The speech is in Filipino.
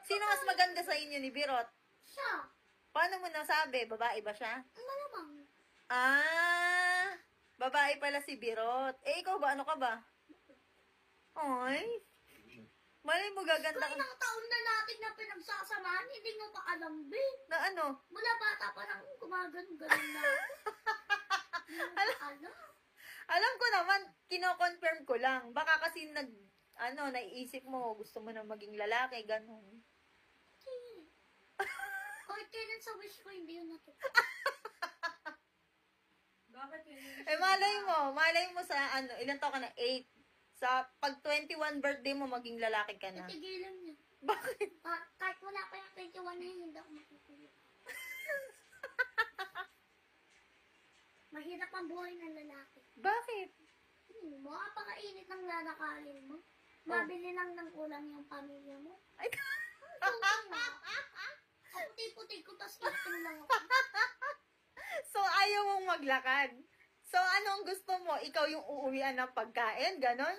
Sino mas maganda sa inyo ni Birot? Siya. Paano mo nasabi? Babae ba siya? Malamang. Ah, babae pala si Birot. Eh, ikaw ba? Ano ka ba? Ay, malay mo gaganda Kung ka. ilang taon na natin na pinagsasamahan, hindi mo pa alam, be. Na ano? Mula bata pa lang gumagano-ganon na. Ano? Alam ko naman, kino-confirm ko lang. Baka kasi naiisip mo, gusto mo na maging lalaki, ganun. Kahit kailan sa wish ko, hindi yun natuto. Bakit yun? Eh, malay mo sa ilan taon ka na? 8. Sa pag 21 birthday mo, maging lalaki ka na. Natigilan niya. Bakit? Kahit wala pa yung 21 na yun, hindi ako matutuloy. Mahirap ang buhay ng lalaki. Bakit? Makapakainit ng lalakalin mo. Mabili lang ng ulam yung pamilya mo. Ay, Puti-puti ko, tas itim lang ako. so, ayaw mong maglakad. So, anong gusto mo? Ikaw yung uuwian ng pagkain? Ganon?